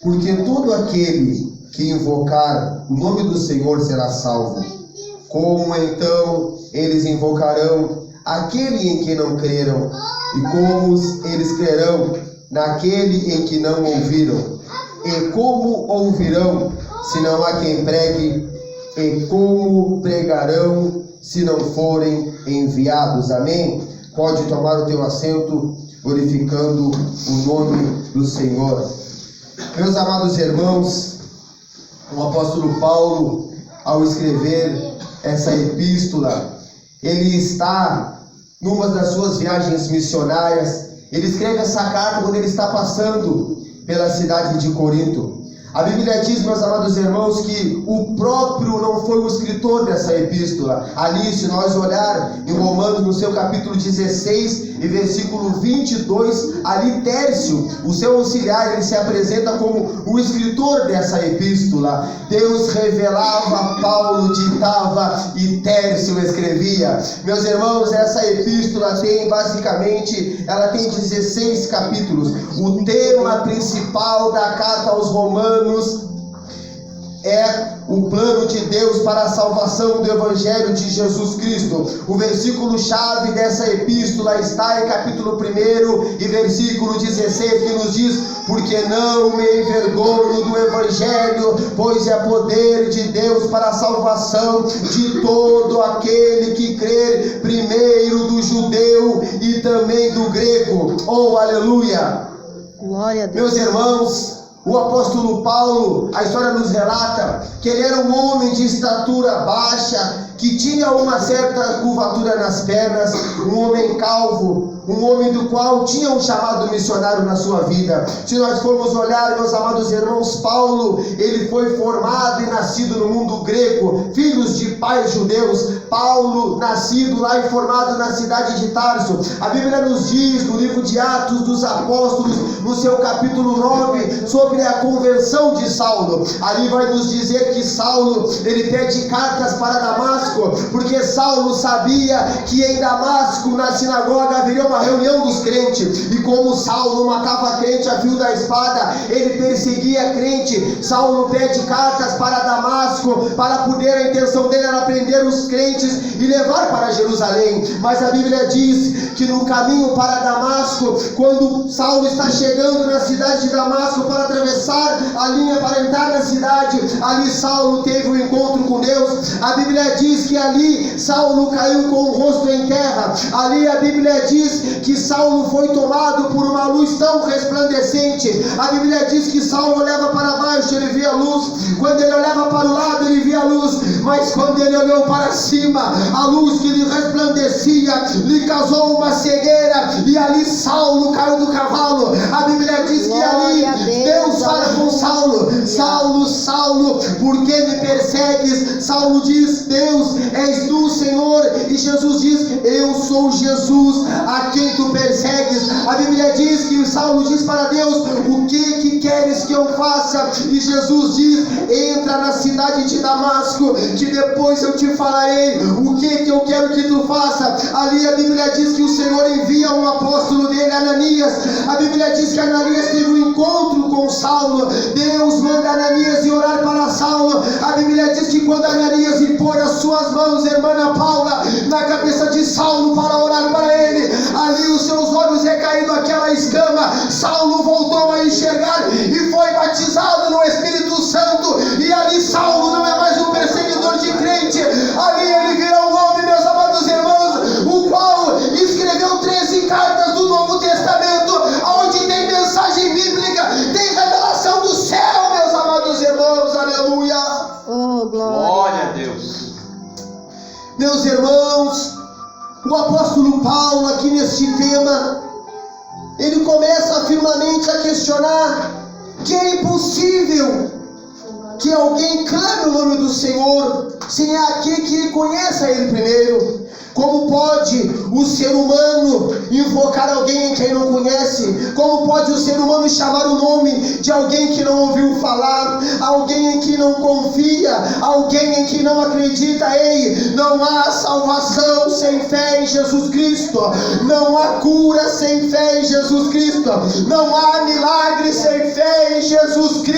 Porque todo aquele que invocar o nome do Senhor será salvo. Como então eles invocarão aquele em que não creram? E como eles crerão naquele em que não ouviram? E como ouvirão se não há quem pregue? E como pregarão se não forem enviados? Amém? Pode tomar o teu assento, glorificando o nome do Senhor. Meus amados irmãos, o apóstolo Paulo, ao escrever essa epístola, ele está numa das suas viagens missionárias. Ele escreve essa carta quando ele está passando pela cidade de Corinto. A Bíblia diz, meus amados irmãos, que o próprio não foi o escritor dessa epístola. Ali, se nós olhar em Romanos, no seu capítulo 16 e versículo 22, ali Tércio, o seu auxiliar, ele se apresenta como o escritor dessa epístola. Deus revelava, Paulo ditava e Tércio escrevia. Meus irmãos, essa epístola tem basicamente, ela tem 16 capítulos. O tema principal da carta aos Romanos é o plano de Deus para a salvação do Evangelho de Jesus Cristo. O versículo-chave dessa epístola está em capítulo 1 e versículo 16, que nos diz: porque não me envergonho do Evangelho, pois é poder de Deus para a salvação de todo aquele que crer, primeiro do judeu e também do grego. Oh, aleluia! Glória a Deus. Meus irmãos, o apóstolo Paulo, a história nos relata que ele era um homem de estatura baixa, que tinha uma certa curvatura nas pernas, um homem calvo, um homem do qual tinha um chamado missionário na sua vida. Se nós formos olhar, meus amados irmãos, Paulo, ele foi formado e nascido no mundo grego, filhos de pais judeus. Paulo, nascido lá e formado na cidade de Tarso. A Bíblia nos diz, no livro de Atos dos Apóstolos, no seu capítulo 9, sobre a conversão de Saulo. Ali vai nos dizer que Saulo, ele pede cartas para Damasco, porque Saulo sabia que em Damasco, na sinagoga, haveria uma reunião dos crentes, e como Saulo matava crente a fio da espada, ele perseguia crente. Saulo pede cartas para Damasco, para poder, a intenção dele era prender os crentes e levar para Jerusalém. Mas a Bíblia diz que no caminho para Damasco, quando Saulo está chegando na cidade de Damasco para atravessar a linha para entrar na cidade, ali Saulo teve um encontro com Deus. A Bíblia diz que ali Saulo caiu com o rosto em terra. Ali a Bíblia diz que Saulo foi tomado por uma luz tão resplandecente. A Bíblia diz que Saulo olhava para baixo, ele via luz. Quando ele olhava para o lado, ele via luz. Mas quando ele olhou para cima, a luz que lhe resplandecia lhe causou uma cegueira, e ali Saulo caiu do cavalo. A Bíblia diz que ali Deus fala com Saulo: Saulo, Saulo, por que me persegues? Saulo diz: Deus, és tu, Senhor. E Jesus diz: eu sou Jesus a quem tu persegues. A Bíblia diz que Saulo diz para Deus: o que queres que eu faça? E Jesus diz: entra na cidade de Damasco, que depois eu te falarei o que eu quero que tu faça. Ali a Bíblia diz que o Senhor envia um apóstolo dele, Ananias. A Bíblia diz que Ananias teve um encontro com Saulo. Deus manda Ananias ir orar para Saulo. A Bíblia diz que quando Ananias impor as suas mãos, irmã Ana Paula, na cabeça de Saulo para orar para ele, ali os seus olhos recaindo aquela escama, Saulo voltou a enxergar e foi batizado no Espírito Santo. E ali Saulo não é mais um perseguidor de crente, ali ele vira um homem, meus amados irmãos, o qual escreveu 13 cartas do Novo Testamento, onde tem mensagem bíblica, tem revelação do céu, meus amados irmãos. Aleluia. Oh, Glória a Deus. Meus irmãos, o apóstolo Paulo, aqui neste tema, ele começa firmemente a questionar que é impossível que alguém clame o nome do Senhor sem aquele que conheça Ele primeiro. Como pode o ser humano invocar alguém em quem não conhece? Como pode o ser humano chamar o nome de alguém que não ouviu falar? Alguém em que não confia? Alguém em que não acredita? Ei, não há salvação sem fé em Jesus Cristo. Não há cura sem fé em Jesus Cristo. Não há milagre sem fé em Jesus Cristo.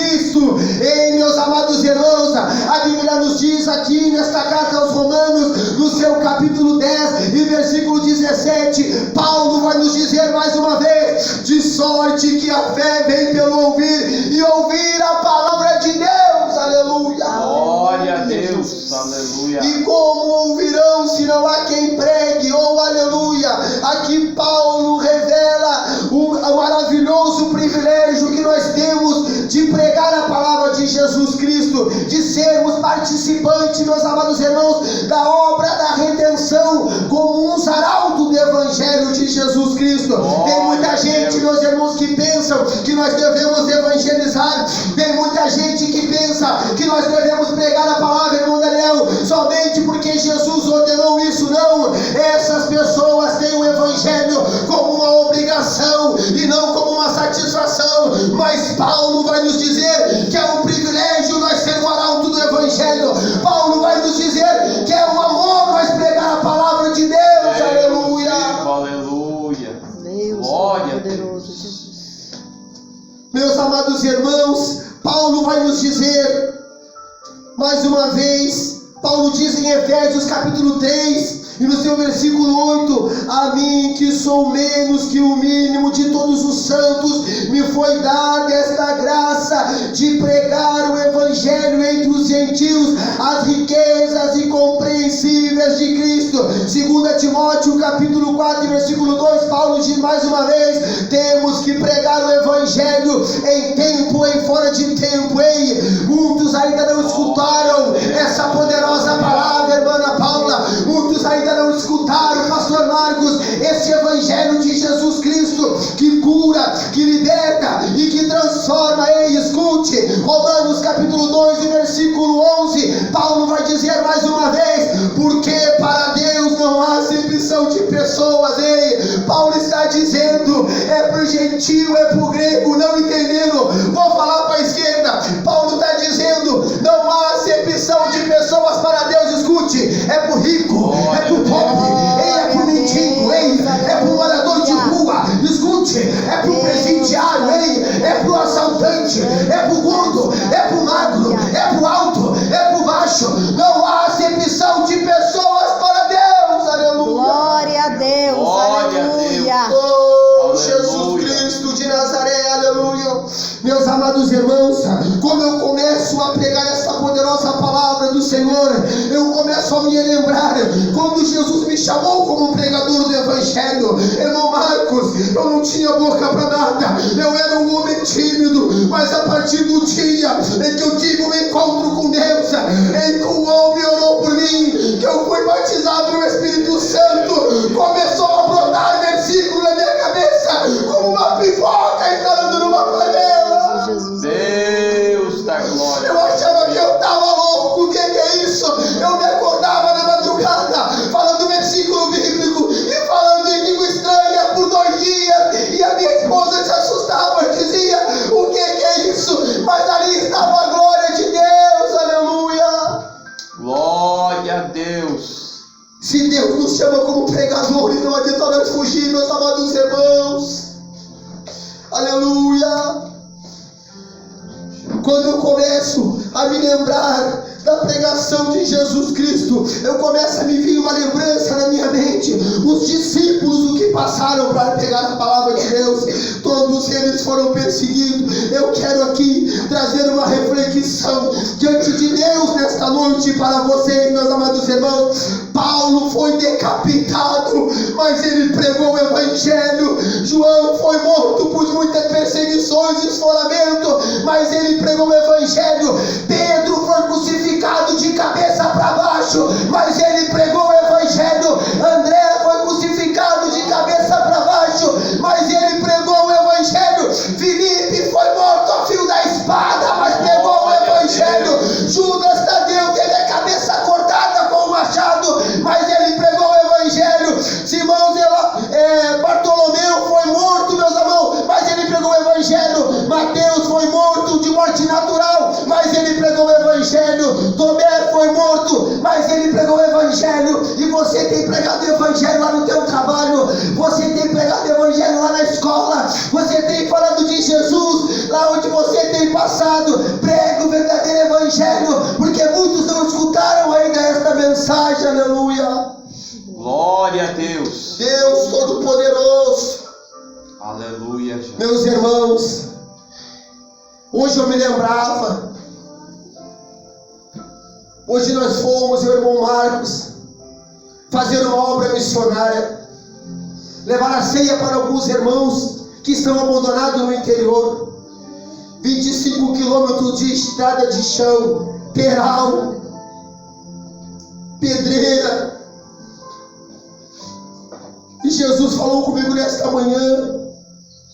e a fé vem pelo ouvir, e ouvir a palavra de Deus. Aleluia. Glória a Deus. Aleluia. E como ouvirão se não há quem pregue? Oh, aleluia. Aqui Paulo revela o maravilhoso privilégio que nós temos de pregar a palavra de Jesus Cristo, de sermos participantes, meus amados irmãos, da obra da redenção, como uns arautos do Evangelho de Jesus Cristo. Tem muita gente, meus irmãos, que pensam que nós devemos evangelizar. Tem muita gente que pensa que nós devemos pregar a palavra, irmão Daniel, somente porque Jesus ordenou isso. Não, essas pessoas têm o Evangelho como uma obrigação e não como uma satisfação. Mas Paulo vai nos dizer que é um privilégio nós sermos o arauto do Evangelho. Paulo vai nos dizer que é um amor nós pregar a palavra de Deus. Aleluia. Aleluia. Deus, Glória a poderoso, Deus. Jesus. Meus amados irmãos, Paulo vai nos dizer, mais uma vez, Paulo diz em Efésios capítulo 3, e no seu versículo 8, a mim que sou menos que o mínimo de todos os santos, me foi dada esta graça de pregar o Evangelho entre os gentios, as riquezas incompreensíveis de Cristo. 2 Timóteo capítulo 4, versículo 2, Paulo diz mais uma vez, temos que pregar o Evangelho em tempo e fora de tempo. Ei, muitos ainda não escutaram essa poderosa palavra, irmã Paula. Muitos ainda não escutaram, pastor Marcos, esse Evangelho de Jesus Cristo que cura, que liberta e que transforma. Ei, escute, Romanos capítulo 2 e versículo 11, Paulo vai dizer mais uma vez, porque para Deus não há acepção de pessoas. Ei, Paulo está dizendo, é pro gentil, é pro grego, não entendendo. Vou falar para a esquerda, Paulo está dizendo, não há acepção de pessoas para Deus. Escute, é pro rico, é pro pobre, ei, é pro mendigo, ei, é pro morador de rua. Escute, é pro presidiário, ei, é pro assaltante, é pro gordo, é pro magro, é pro alto, é pro baixo. Não há acepção de pessoas para Deus. Aleluia. Glória a Deus. Glória a Aleluia. Oh, Aleluia. Jesus Cristo de Nazaré, aleluia. Meus amados irmãos, como eu começo a pregar essa poderosa palavra do Senhor, eu começo a me lembrar quando Jesus me chamou como pregador do Evangelho. Irmão Marcos, eu não tinha boca para nada, eu era um homem tímido, mas a partir do dia em que eu tive um encontro com Deus, em que o homem orou por mim, que eu fui batizado no Espírito Santo, começou a brotar versículo na minha cabeça, como uma pipoca estourando numa panela. Jesus. Deus da glória. Eu achava que eu estava louco. O que é isso? Eu me acordava na madrugada falando versículo bíblico e falando em língua estranha por 2 dias, e a minha esposa se assustava e dizia, o que é isso? Mas ali estava a glória de Deus. Aleluia. Glória a Deus. Se Deus nos chama como pregadores, não adianta nós fugir, meus amados irmãos. Aleluia. Quando eu começo a me lembrar da pregação de Jesus Cristo, eu começo a me vir uma lembrança na minha mente, os discípulos, o que passaram para pregar a palavra de Deus, todos eles foram perseguidos. Eu quero aqui trazer uma reflexão diante de Deus nesta noite para vocês, meus amados irmãos. Paulo foi decapitado, mas ele pregou o Evangelho. João foi morto por muitas perseguições e esfolamento, mas ele pregou o Evangelho. Pedro foi crucificado de cabeça para baixo, mas ele pregou o Evangelho. André foi crucificado de cabeça para baixo, mas ele pregou o Evangelho. Filipe foi morto a fio da espada, mas pregou o Evangelho. Judas Tadeu teve a cabeça cortada com o machado, mas ele pregou o Evangelho. Simão Bartolomeu foi morto, meus irmãos, mas ele pregou o Evangelho. Mateus foi morto de morte natural, mas ele pregou o Evangelho. Tomé foi morto, mas ele pregou o Evangelho. E você tem pregado o Evangelho lá no teu trabalho, você tem pregado o Evangelho lá na escola, você tem falado de Jesus lá onde você tem passado. Prega o verdadeiro Evangelho, porque muitos não escutaram ainda esta mensagem. Aleluia. Glória a Deus. Deus Todo-Poderoso, Aleluia, Jesus. Meus irmãos, hoje eu me lembrava, hoje nós fomos, meu irmão Marcos, fazer uma obra missionária, levar a ceia para alguns irmãos que estão abandonados no interior, 25 quilômetros de estrada de chão, terral, pedreira. E Jesus falou comigo nesta manhã: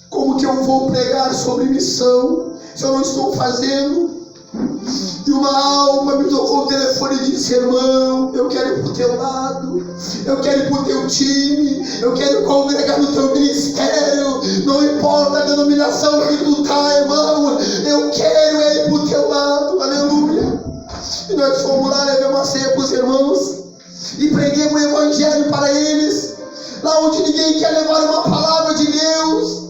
como que eu vou pregar sobre missão se eu não estou fazendo? E uma alma me tocou o telefone e disse: irmão, eu quero ir para o teu lado, eu quero ir para o teu time, eu quero congregar no teu ministério, não importa a denominação que tu está, irmão, eu quero ir para o teu lado. Aleluia. E nós fomos lá, levei uma ceia para os irmãos e preguei o evangelho para eles, lá onde ninguém quer levar uma palavra de Deus.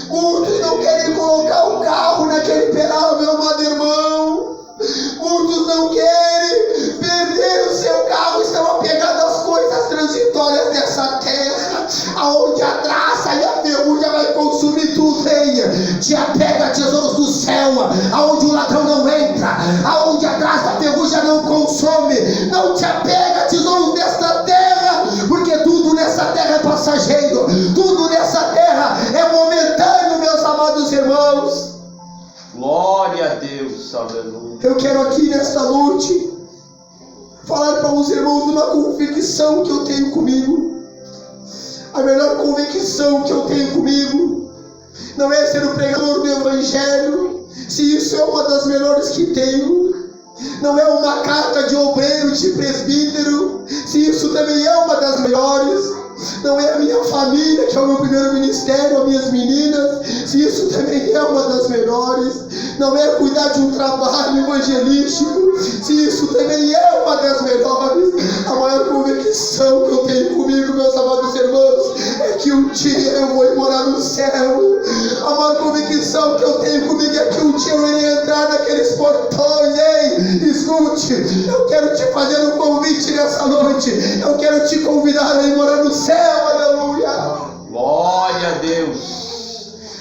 Muitos não querem colocar o carro naquele pedal, meu amado irmão. Muitos não querem perder o seu carro, estão apegados às coisas transitórias dessa terra, aonde a traça e a ferrugem vai consumir tudo. Venha, te apega a tesouros do céu, aonde o ladrão não entra, aonde a traça e a ferrugem não consome. Não te apega a tesouros desta terra, porque tudo nessa terra é passageiro, tudo nessa terra é momentâneo, meus amados irmãos. Glória a Deus, aleluia. Eu quero aqui nesta noite falar para os irmãos de uma convicção que eu tenho comigo. A melhor convicção que eu tenho comigo não é ser o pregador do evangelho, se isso é uma das melhores que tenho. Não é uma carta de obreiro, de presbítero, se isso também é uma das melhores. Não é a minha família, que é o meu primeiro ministério, as minhas meninas, se isso também é uma das melhores. Não é cuidar de um trabalho evangelístico, se isso também é uma das melhores. A maior convicção que eu tenho comigo, meus amados irmãos, é que um dia eu vou morar no céu. A maior convicção que eu tenho comigo é que um dia eu irei entrar naqueles portões. Ei, escute, eu quero te fazer um convite nessa noite. Eu quero te convidar a ir morar no céu. Aleluia. Glória a Deus.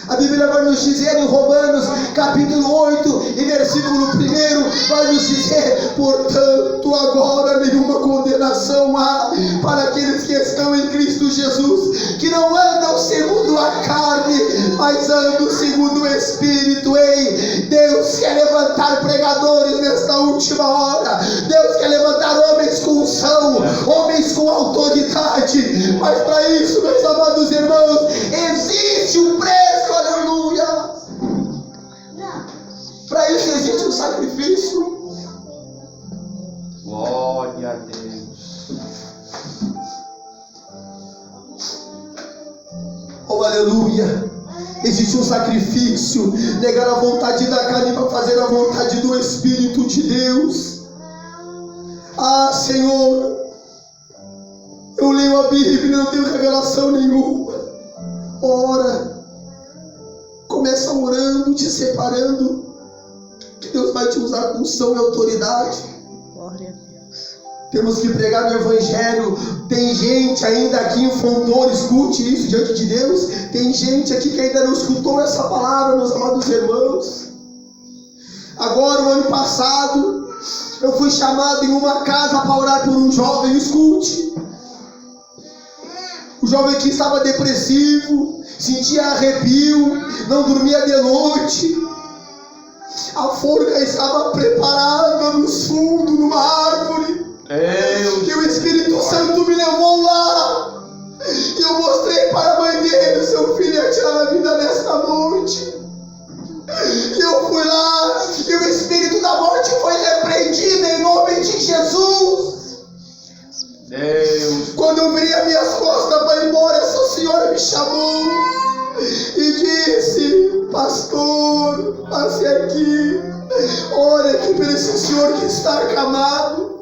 A Bíblia vai nos dizer em Romanos capítulo 8 e versículo 1, vai nos dizer: portanto agora nenhuma condenação há para aqueles que estão em Cristo Jesus, que não andam segundo a carne, mas andam segundo o Espírito. Ei, Deus quer levantar pregadores nesta última hora. Deus quer levantar homens com unção, homens com autoridade. Mas para isso, meus amados irmãos, existe um preço. Aleluia. Para isso existe um sacrifício. Glória a Deus. Oh, aleluia. Existe um sacrifício. Negar a vontade da carne para fazer a vontade do Espírito de Deus. Ah, Senhor, eu leio a Bíblia e não tenho revelação nenhuma. Ora, começa orando, te separando, que Deus vai te usar com unção e autoridade. Glória a Deus. Temos que pregar no Evangelho. Tem gente ainda aqui em Fontoura, escute isso diante de Deus. Tem gente aqui que ainda não escutou essa palavra, meus amados irmãos. Agora, o ano passado, eu fui chamado em uma casa para orar por um jovem, escute. O jovem que estava depressivo, sentia arrepio, não dormia de noite. A forca estava preparada nos fundos, numa árvore. E o Espírito Santo me levou lá. E eu mostrei para a mãe dele: seu filho ia tirar a vida nesta noite. E eu fui lá, e o espírito da morte foi repreendido em nome de Jesus. Deus. Quando eu virei as minhas costas para ir embora, essa senhora me chamou e disse: pastor, passe aqui, ore aqui por esse senhor que está acamado.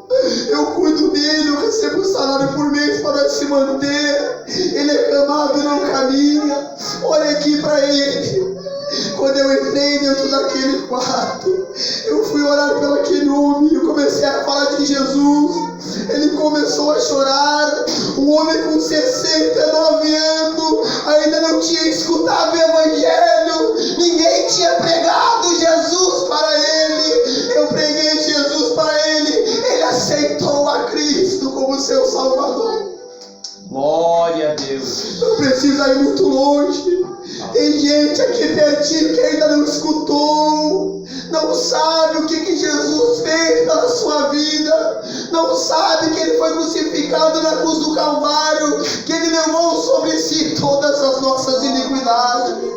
Eu cuido dele, eu recebo um salário por mês para se manter. Ele é acamado e não caminha. Ore aqui para ele. Quando eu entrei dentro daquele quarto, eu fui orar pelo aquele homem. Eu comecei a falar de Jesus. ele começou a chorar. Um homem com 69 anos ainda não tinha escutado o evangelho, ninguém tinha pregado Jesus para ele. Eu preguei Jesus para ele, ele aceitou a Cristo como seu Salvador. Glória a Deus. Não precisa ir muito longe. Tem gente aqui pertinho que ainda não escutou, não sabe o que Jesus fez pela sua vida, não sabe que ele foi crucificado na cruz do Calvário, que ele levou sobre si todas as nossas iniquidades.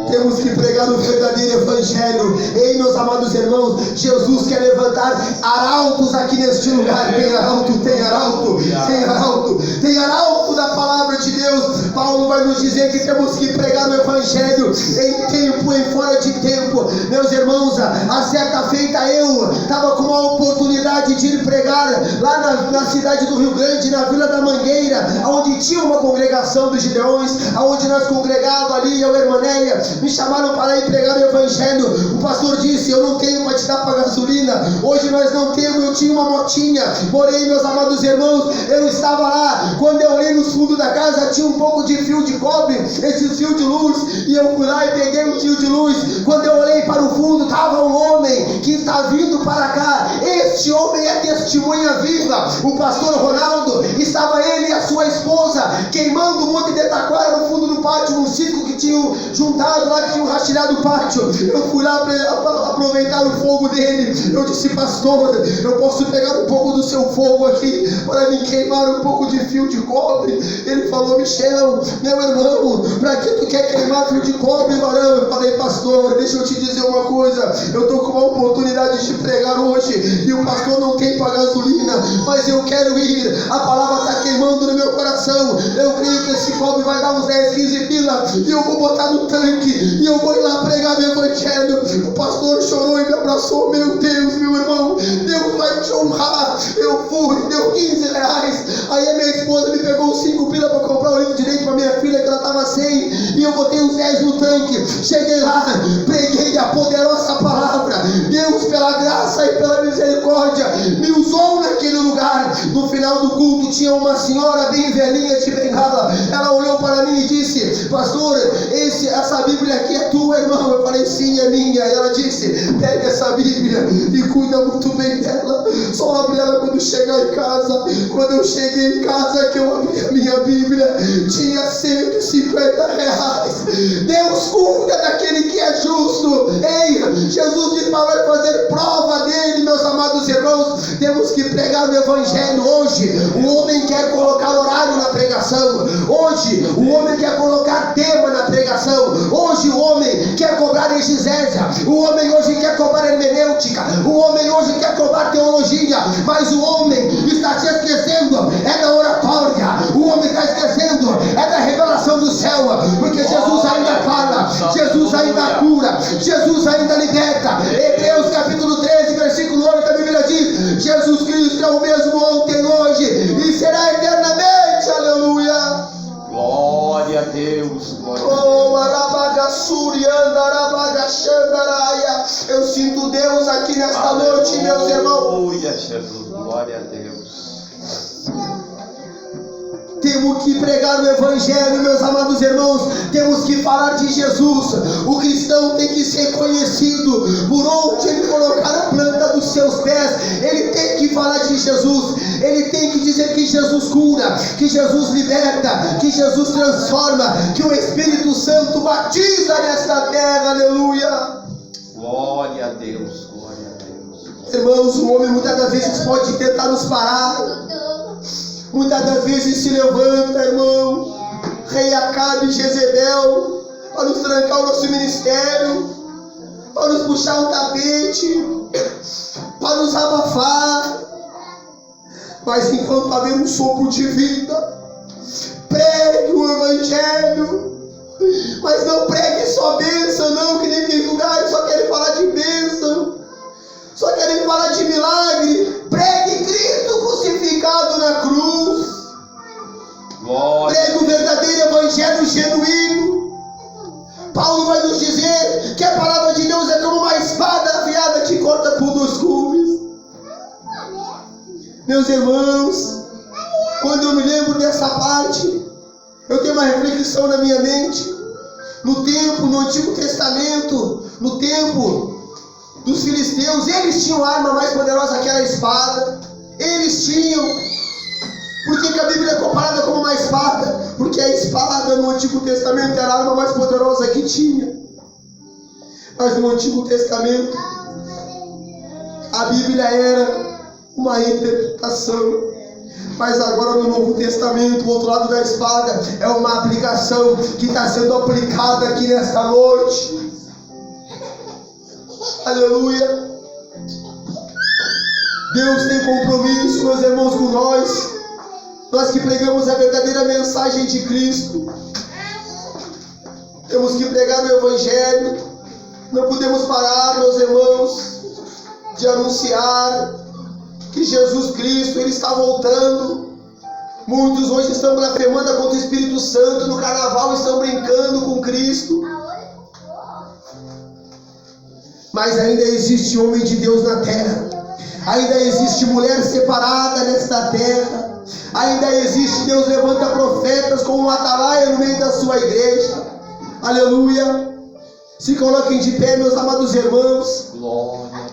Temos que pregar o verdadeiro evangelho. Ei, meus amados irmãos, Jesus quer levantar arautos aqui neste lugar. Tem arauto, tem arauto, tem arauto, tem arauto da palavra de Deus. Paulo vai nos dizer que temos que pregar o evangelho em tempo, em fora de tempo. Meus irmãos, a certa feita eu estava com uma oportunidade de ir pregar lá na cidade do Rio Grande, na Vila da Mangueira, onde tinha uma congregação dos Gideões, onde nós congregávamos ali, eu e a irmã Néia. Me chamaram para ir pregar o evangelho. O pastor disse: eu não tenho para te dar para gasolina. Hoje nós não temos, eu tinha uma motinha. Porém, meus amados irmãos, eu estava lá. Quando eu olhei no fundo da casa, tinha um pouco de fio de cobre, esse fio de luz, e eu fui lá e peguei um fio de luz. Quando eu olhei para o fundo, estava um homem que está vindo para cá. Este homem é testemunha viva. O pastor Ronaldo, estava ele e a sua esposa queimando um monte de taquara no fundo do pátio, num circo que tinham juntado lá, que tinham rachilhado o pátio. Eu fui lá para aproveitar o fogo dele. Eu disse: pastor, eu posso pegar um pouco do seu fogo aqui para me queimar um pouco de fio de cobre? Ele falou: Michel, meu irmão, para que tu quer queimar fio de cobre, varão? Eu falei: pastor, deixa eu te dizer uma coisa, eu estou com uma oportunidade de pregar hoje e o pastor não tem para gasolina, mas eu quero ir, a palavra está queimando no meu coração. Eu creio que esse cobre vai dar uns 10, 15 pila e eu vou botar no tanque e eu vou ir lá pregar meu evangelho. O pastor chorou e me abraçou. Meu Deus, meu irmão, Deus vai te honrar. Eu fui, deu 15 reais. Aí a minha esposa me pegou 5 pila para comprar o livro de leite para minha filha, que ela estava sem, e eu botei os 10 no tanque. Cheguei lá, preguei a poderosa palavra. Deus, pela graça e pela misericórdia, me usou naquele lugar. No final do culto tinha uma senhora bem velhinha de bengala. Ela olhou para mim e disse: pastor, essa Bíblia aqui é tua, irmão? Eu falei: sim, é minha. E ela disse: pega essa Bíblia e cuida muito bem dela, só abre ela quando chegar em casa. Quando eu cheguei em casa, que eu abri a minha Bíblia, tinha 150 reais. Deus cuida daquele que é justo. Ei, Jesus disse para fazer prova dele. Meus amados irmãos, temos que pregar o evangelho. Hoje o homem quer colocar horário na pregação. Hoje o homem quer colocar tema na pregação. Hoje o homem quer cobrar exegésia. O homem hoje quer cobrar hermenêutica. O homem hoje quer cobrar teologia. Mas o homem está se esquecendo é da oratória. O homem está esquecendo é da revelação do céu. Porque Jesus ainda fala, Jesus ainda cura, Jesus ainda liberta. Hebreus capítulo 13, versículo 8, a Bíblia diz: Jesus Cristo é o mesmo ontem, hoje e será eternamente. Aleluia. Glória a Deus. Glória a Deus. Oh, Arabagassurianda, Arabagaxandaraia. Eu sinto Deus aqui nesta noite, meus irmãos. Aleluia, Jesus. Glória a Deus. Temos que pregar o evangelho, meus amados irmãos. Temos que falar de Jesus. O cristão tem que ser conhecido por onde ele colocar a planta dos seus pés. Ele tem que falar de Jesus. Ele tem que dizer que Jesus cura, que Jesus liberta, que Jesus transforma, que o Espírito Santo batiza nesta terra. Aleluia. Glória a Deus. Glória a Deus. Irmãos, o homem muitas das vezes pode tentar nos parar. Muitas das vezes se levanta, irmão, rei Acabe e Jezebel, para nos trancar o nosso ministério, para nos puxar um tapete, para nos abafar. Mas enquanto haver um sopro de vida, pregue o evangelho. Mas não pregue só bênção, não, que nem tem lugares só querem falar de bênção, só querem falar de milagre. Pregue Cristo crucificado na cruz. Glória. Pregue o verdadeiro evangelho genuíno. Paulo vai nos dizer que a palavra de Deus é como uma espada afiada que corta por 2 gumes. Meus irmãos, quando eu me lembro dessa parte, eu tenho uma reflexão na minha mente. No Antigo Testamento, no tempo dos filisteus, eles tinham a arma mais poderosa que era a espada. Eles tinham. Por que a Bíblia é comparada como uma espada? Porque a espada no Antigo Testamento era a arma mais poderosa que tinha. Mas no Antigo Testamento, a Bíblia era uma interpretação. Mas agora no Novo Testamento, o outro lado da espada é uma aplicação que está sendo aplicada aqui nesta noite. Aleluia. Deus tem compromisso, meus irmãos, com nós. Nós que pregamos a verdadeira mensagem de Cristo. Temos que pregar o Evangelho. Não podemos parar, meus irmãos, de anunciar que Jesus Cristo, Ele está voltando. Muitos hoje estão blasfemando contra o Espírito Santo. No carnaval estão brincando com Cristo. Mas ainda existe homem de Deus na terra. Ainda existe mulher separada nesta terra. Ainda existe, Deus levanta profetas como um atalaia no meio da sua igreja. Aleluia. Se coloquem de pé, meus amados irmãos. Glória a